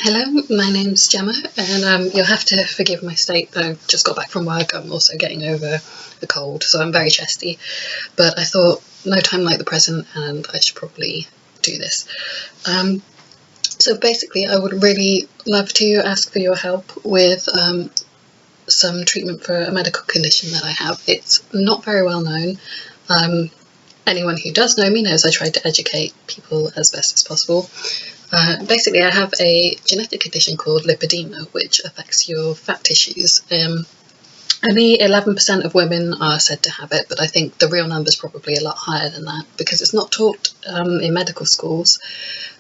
Hello, my name's Gemma, and you'll have to forgive my state. I've just got back from work. I'm also getting over a cold, so I'm very chesty. But I thought, no time like the present, and I should probably do this. So basically, I would really love to ask for your help with some treatment for a medical condition that I have. It's not very well known. Anyone who does know me knows I try to educate people as best as possible. Basically, I have a genetic condition called lipedema, which affects your fat tissues. Only 11% of women are said to have it, but I think the real number is probably a lot higher than that because it's not taught in medical schools,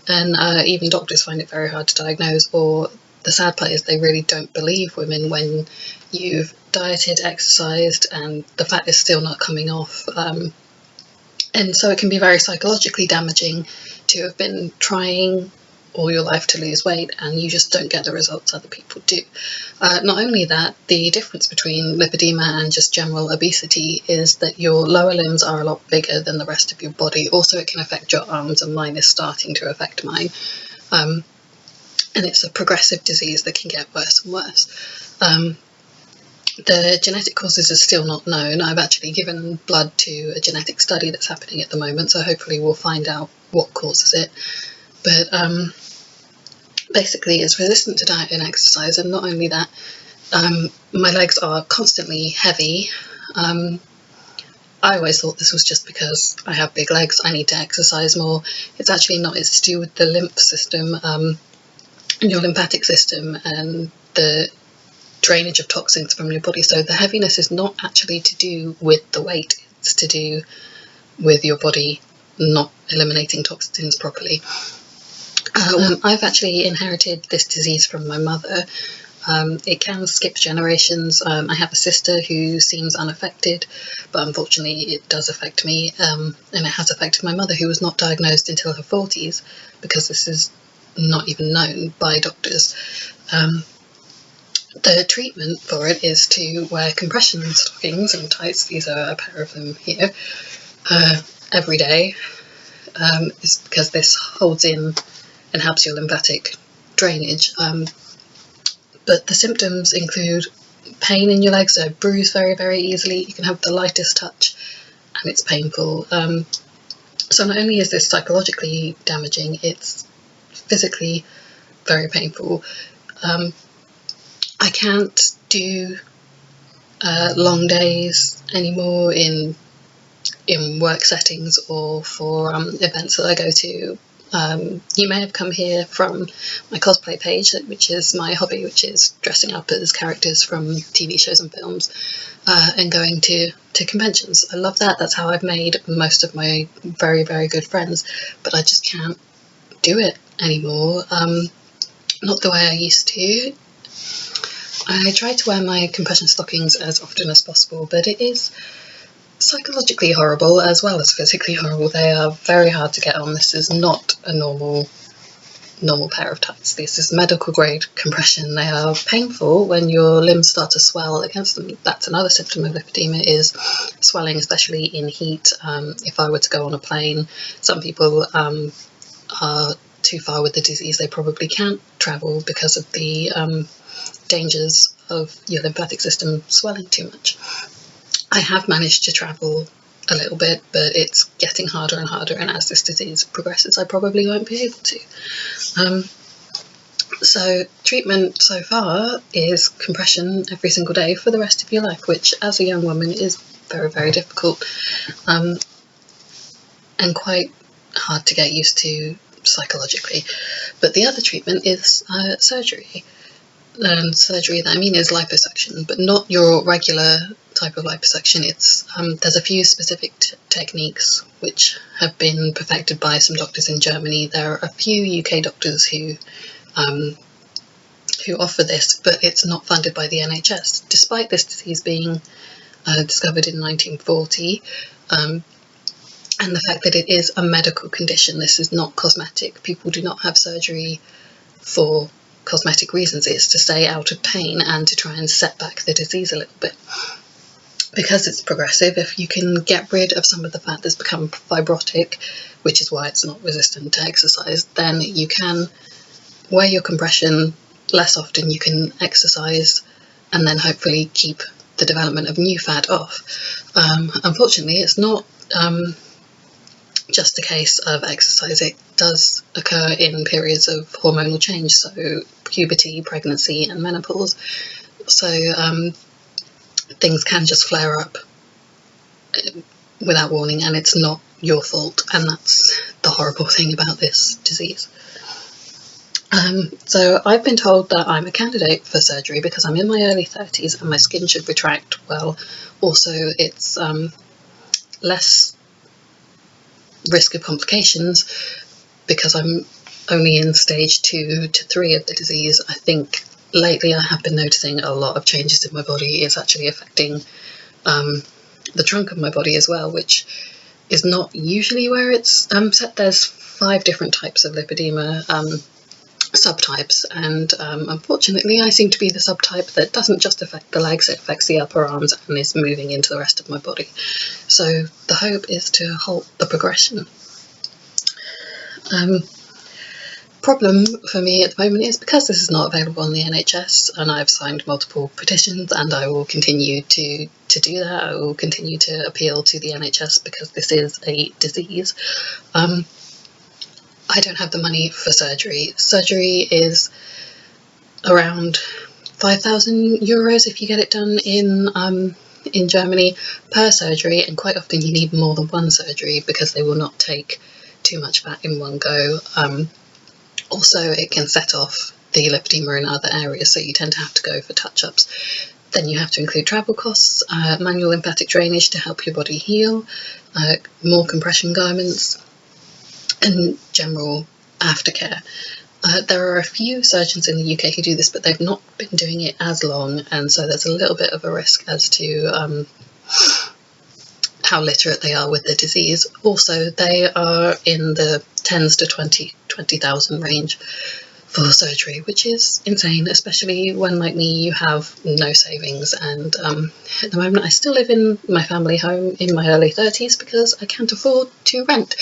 and even doctors find it very hard to diagnose. Or the sad part is they really don't believe women when you've dieted, exercised, and the fat is still not coming off. And so it can be very psychologically damaging to have been trying all your life to lose weight and you just don't get the results other people do. Not only that, the difference between lipedema and just general obesity is that your lower limbs are a lot bigger than the rest of your body. Also, it can affect your arms, and mine is starting to affect mine. And it's a progressive disease that can get worse and worse. The genetic causes are still not known. I've actually given blood to a genetic study that's happening at the moment, so hopefully we'll find out what causes it. But basically it's resistant to diet and exercise, and not only that, my legs are constantly heavy. I always thought this was just because I have big legs, I need to exercise more. It's actually not. It's to do with the lymph system, your lymphatic system, and the drainage of toxins from your body. So the heaviness is not actually to do with the weight, it's to do with your body not eliminating toxins properly. I've actually inherited this disease from my mother. It can skip generations. I have a sister who seems unaffected, but unfortunately it does affect me, and it has affected my mother, who was not diagnosed until her 40s, because this is not even known by doctors. The treatment for it is to wear compression stockings and tights. These are a pair of them here, every day. It's because this holds in and helps your lymphatic drainage. But the symptoms include pain in your legs. So bruise very, very easily. You can have the lightest touch and it's painful. So not only is this psychologically damaging, it's physically very painful. I can't do long days anymore in work settings or for events that I go to. You may have come here from my cosplay page, which is my hobby, which is dressing up as characters from TV shows and films, and going to conventions. I love that. That's how I've made most of my very, very good friends, but I just can't do it anymore. Not the way I used to. I try to wear my compression stockings as often as possible, but it is psychologically horrible as well as physically horrible. They are very hard to get on. This is not a normal pair of tights. This is medical grade compression. They are painful when your limbs start to swell against them. That's another symptom of lipedema, is swelling, especially in heat. If I were to go on a plane, some people are too far with the disease. They probably can't travel because of the dangers of your lymphatic system swelling too much. I have managed to travel a little bit, but it's getting harder and harder, and as this disease progresses I probably won't be able to. So treatment so far is compression every single day for the rest of your life, which as a young woman is very, very difficult, and quite hard to get used to psychologically. But the other treatment is surgery. And surgery that I mean is liposuction, but not your regular type of liposuction. It's there's a few specific techniques which have been perfected by some doctors in Germany. There are a few UK doctors who offer this, but it's not funded by the NHS, despite this disease being discovered in 1940, and the fact that it is a medical condition. This is not cosmetic. People do not have surgery for cosmetic reasons. It's to stay out of pain and to try and set back the disease a little bit. Because it's progressive, if you can get rid of some of the fat that's become fibrotic, which is why it's not resistant to exercise, then you can wear your compression less often, you can exercise and then hopefully keep the development of new fat off. Unfortunately, it's not just a case of exercise. It does occur in periods of hormonal change, so puberty, pregnancy and menopause. So things can just flare up without warning, and it's not your fault, and that's the horrible thing about this disease. So I've been told that I'm a candidate for surgery because I'm in my early 30s and my skin should retract well. Also, it's less risk of complications because I'm only in stage 2 to 3 of the disease. I think lately I have been noticing a lot of changes in my body. It's actually affecting the trunk of my body as well, which is not usually where it's set. There's 5 different types of lipedema subtypes, and unfortunately I seem to be the subtype that doesn't just affect the legs, it affects the upper arms and is moving into the rest of my body. So the hope is to halt the progression. Problem for me at the moment is because this is not available on the NHS, and I've signed multiple petitions, and I will continue to do that. I will continue to appeal to the NHS because this is a disease. I don't have the money for surgery. Surgery is around 5,000 euros if you get it done in Germany per surgery, and quite often you need more than one surgery because they will not take too much fat in one go. Also, it can set off the lipedema in other areas, so you tend to have to go for touch-ups. Then you have to include travel costs, manual lymphatic drainage to help your body heal, more compression garments, and general aftercare. There are a few surgeons in the UK who do this, but they've not been doing it as long, and so there's a little bit of a risk as to how literate they are with the disease. Also, they are in the 10s to 20,000 range for surgery, which is insane, especially when, like me, you have no savings. And at the moment I still live in my family home in my early 30s because I can't afford to rent.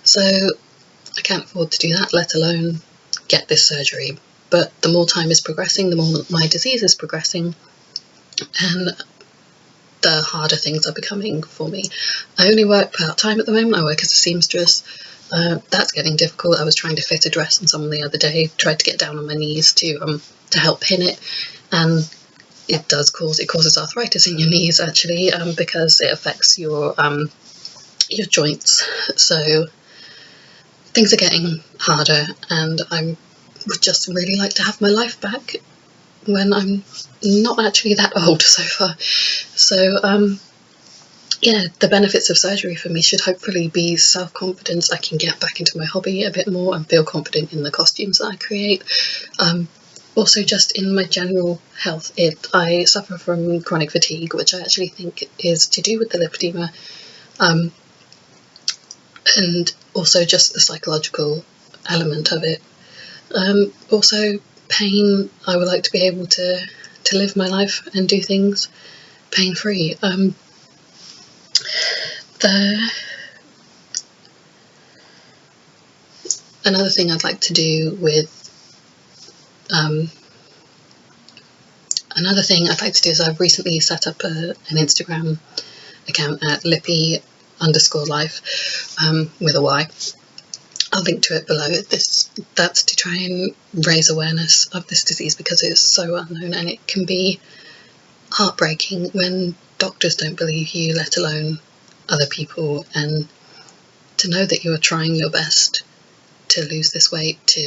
So I can't afford to do that, let alone get this surgery. But the more time is progressing, the more my disease is progressing, and the harder things are becoming for me. I only work part-time at the moment. I work as a seamstress. That's getting difficult. I was trying to fit a dress on someone the other day, tried to get down on my knees to help pin it, and it causes arthritis in your knees actually, because it affects your joints. So things are getting harder, and I would just really like to have my life back when I'm not actually that old so far. So yeah, the benefits of surgery for me should hopefully be self-confidence. I can get back into my hobby a bit more and feel confident in the costumes that I create. Also just in my general health, I suffer from chronic fatigue, which I actually think is to do with the lipedema, and also just the psychological element of it. Also pain. I would like to be able to live my life and do things pain-free. Another thing I'd like to do is I've recently set up an Instagram account at lippy_life with a Y. I'll link to it below. That's to try and raise awareness of this disease because it's so unknown, and it can be heartbreaking when doctors don't believe you, let alone other people, and to know that you're trying your best to lose this weight,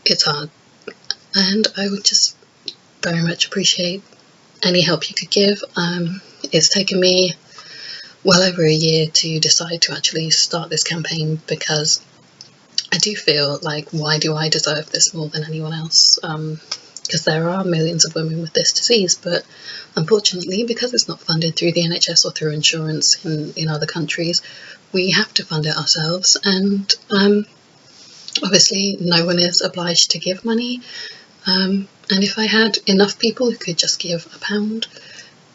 it's hard, and I would just very much appreciate any help you could give. It's taken me well over a year to decide to actually start this campaign because I do feel like, why do I deserve this more than anyone else? Because there are millions of women with this disease, but unfortunately, because it's not funded through the NHS or through insurance in other countries, we have to fund it ourselves, and obviously no one is obliged to give money. And if I had enough people who could just give £1,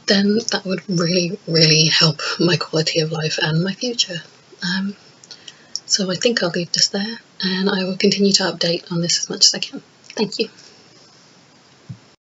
then that would really help my quality of life and my future. So I think I'll leave this there, and I will continue to update on this as much as I can. Thank you.